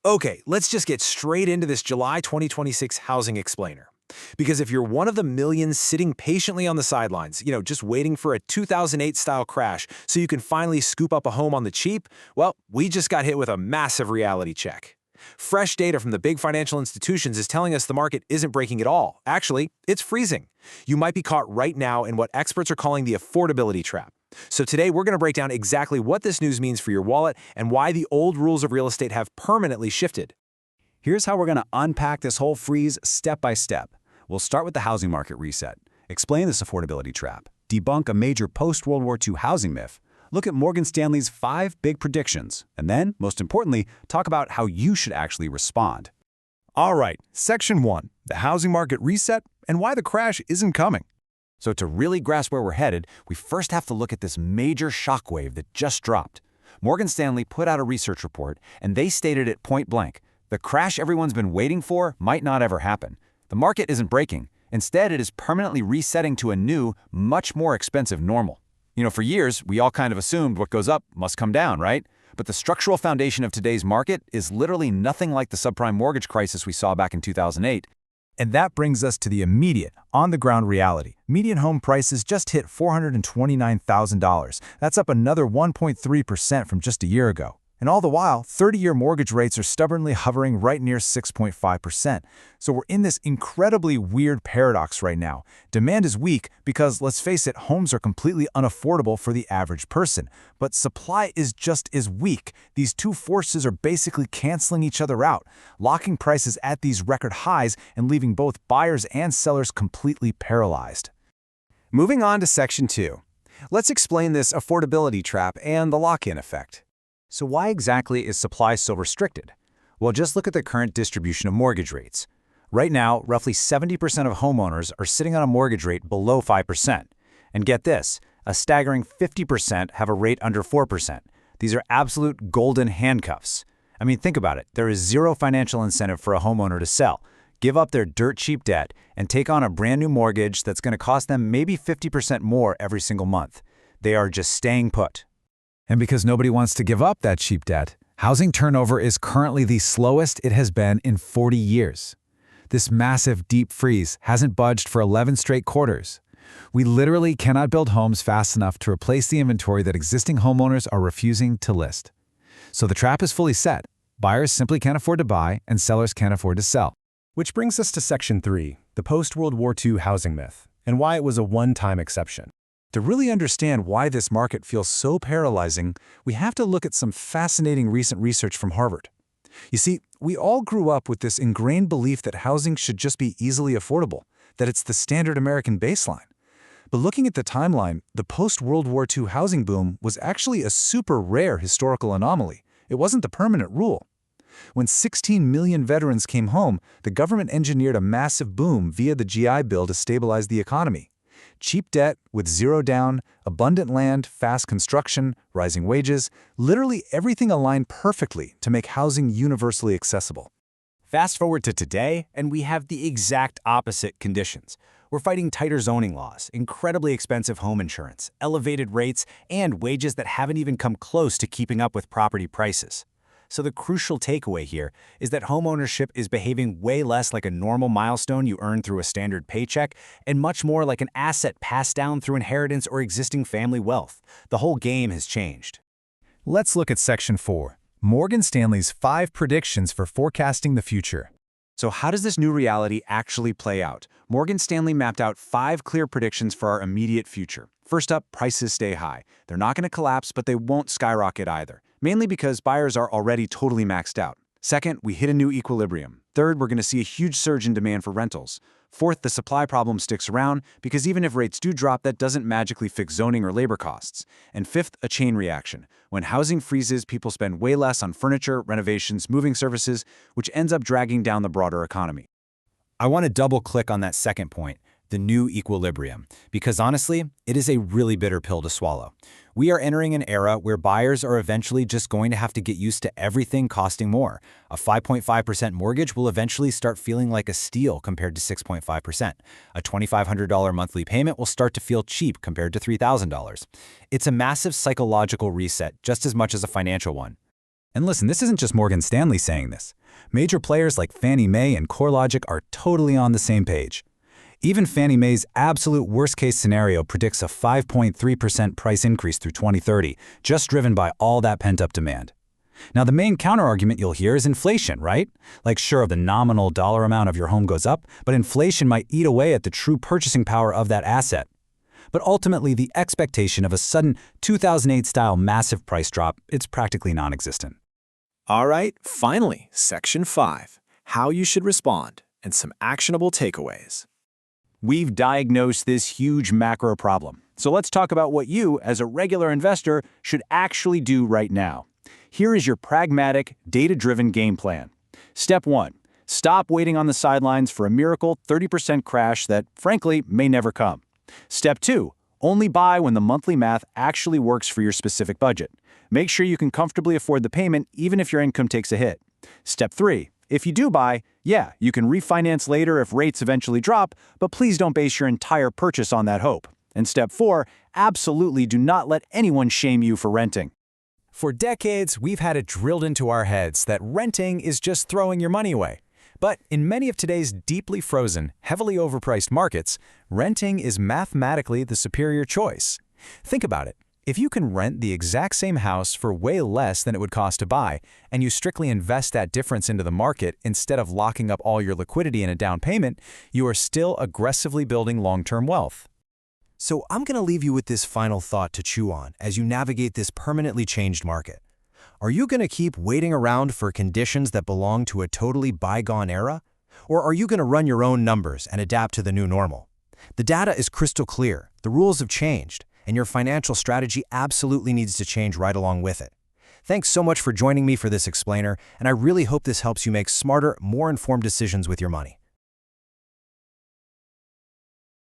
Okay, let's just get straight into this July 2026 housing explainer. Because if you're one of the millions sitting patiently on the sidelines, just waiting for a 2008 style crash so you can finally scoop up a home on the cheap, well, we just got hit with a massive reality check. Fresh data from the big financial institutions is telling us the market isn't breaking at all. Actually, it's freezing. You might be caught right now in what experts are calling the affordability trap. So today we're going to break down exactly what this news means for your wallet and why the old rules of real estate have permanently shifted. Here's how we're going to unpack this whole freeze step by step. We'll start with the housing market reset, explain this affordability trap, debunk a major post-World War II housing myth, look at Morgan Stanley's 5 big predictions, and then, most importantly, talk about how you should actually respond. All right, Section 1, the housing market reset and why the crash isn't coming. So to really grasp where we're headed, we first have to look at this major shockwave that just dropped. Morgan Stanley put out a research report, and they stated it point blank. The crash everyone's been waiting for might not ever happen. The market isn't breaking. Instead, it is permanently resetting to a new, much more expensive normal. For years, we all kind of assumed what goes up must come down, right? But the structural foundation of today's market is literally nothing like the subprime mortgage crisis we saw back in 2008. And that brings us to the immediate, on-the-ground reality. Median home prices just hit $429,000. That's up another 1.3% from just a year ago. And all the while, 30-year mortgage rates are stubbornly hovering right near 6.5%. So we're in this incredibly weird paradox right now. Demand is weak because, let's face it, homes are completely unaffordable for the average person. But supply is just as weak. These two forces are basically canceling each other out, locking prices at these record highs and leaving both buyers and sellers completely paralyzed. Moving on to Section 2. Let's explain this affordability trap and the lock-in effect. So why exactly is supply so restricted? Well, just look at the current distribution of mortgage rates. Right now, roughly 70% of homeowners are sitting on a mortgage rate below 5%. And get this, a staggering 50% have a rate under 4%. These are absolute golden handcuffs. I mean, think about it. There is zero financial incentive for a homeowner to sell, give up their dirt cheap debt, and take on a brand new mortgage that's going to cost them maybe 50% more every single month. They are just staying put. And because nobody wants to give up that cheap debt, housing turnover is currently the slowest it has been in 40 years. This massive deep freeze hasn't budged for 11 straight quarters. We literally cannot build homes fast enough to replace the inventory that existing homeowners are refusing to list. So the trap is fully set. Buyers simply can't afford to buy, and sellers can't afford to sell. Which brings us to Section 3, the post-World War II housing myth, and why it was a one-time exception. To really understand why this market feels so paralyzing, we have to look at some fascinating recent research from Harvard. You see, we all grew up with this ingrained belief that housing should just be easily affordable, that it's the standard American baseline. But looking at the timeline, the post-World War II housing boom was actually a super rare historical anomaly. It wasn't the permanent rule. When 16 million veterans came home, the government engineered a massive boom via the GI Bill to stabilize the economy. Cheap debt with zero down, abundant land, fast construction, rising wages, literally everything aligned perfectly to make housing universally accessible. Fast forward to today, and we have the exact opposite conditions. We're fighting tighter zoning laws, incredibly expensive home insurance, elevated rates, and wages that haven't even come close to keeping up with property prices. So the crucial takeaway here is that homeownership is behaving way less like a normal milestone you earn through a standard paycheck and much more like an asset passed down through inheritance or existing family wealth. The whole game has changed. Let's look at Section 4, Morgan Stanley's 5 predictions for forecasting the future. So how does this new reality actually play out? Morgan Stanley mapped out 5 clear predictions for our immediate future. First up, prices stay high. They're not going to collapse, but they won't skyrocket either, mainly because buyers are already totally maxed out. Second, we hit a new equilibrium. Third, we're going to see a huge surge in demand for rentals. Fourth, the supply problem sticks around because even if rates do drop, that doesn't magically fix zoning or labor costs. And fifth, a chain reaction. When housing freezes, people spend way less on furniture, renovations, moving services, which ends up dragging down the broader economy. I want to double-click on that second point, the new equilibrium, because honestly, it is a really bitter pill to swallow. We are entering an era where buyers are eventually just going to have to get used to everything costing more. A 5.5% mortgage will eventually start feeling like a steal compared to 6.5%. A $2,500 monthly payment will start to feel cheap compared to $3,000. It's a massive psychological reset just as much as a financial one. And listen, this isn't just Morgan Stanley saying this. Major players like Fannie Mae and CoreLogic are totally on the same page. Even Fannie Mae's absolute worst-case scenario predicts a 5.3% price increase through 2030, just driven by all that pent-up demand. Now, the main counterargument you'll hear is inflation, right? Like, sure, the nominal dollar amount of your home goes up, but inflation might eat away at the true purchasing power of that asset. But ultimately, the expectation of a sudden 2008-style massive price drop, it's practically non-existent. All right, finally, Section 5, how you should respond, and some actionable takeaways. We've diagnosed this huge macro problem. So let's talk about what you, as a regular investor, should actually do right now. Here is your pragmatic, data-driven game plan. Step 1. Stop waiting on the sidelines for a miracle 30% crash that, frankly, may never come. Step 2. Only buy when the monthly math actually works for your specific budget. Make sure you can comfortably afford the payment even if your income takes a hit. Step 3. If you do buy, yeah, you can refinance later if rates eventually drop, but please don't base your entire purchase on that hope. And Step 4. Absolutely do not let anyone shame you for renting. For decades, we've had it drilled into our heads that renting is just throwing your money away. But in many of today's deeply frozen, heavily overpriced markets, renting is mathematically the superior choice. Think about it. If you can rent the exact same house for way less than it would cost to buy, and you strictly invest that difference into the market instead of locking up all your liquidity in a down payment, you are still aggressively building long-term wealth. So I'm going to leave you with this final thought to chew on as you navigate this permanently changed market. Are you going to keep waiting around for conditions that belong to a totally bygone era? Or are you going to run your own numbers and adapt to the new normal? The data is crystal clear, the rules have changed, and your financial strategy absolutely needs to change right along with it. Thanks so much for joining me for this explainer, and I really hope this helps you make smarter, more informed decisions with your money.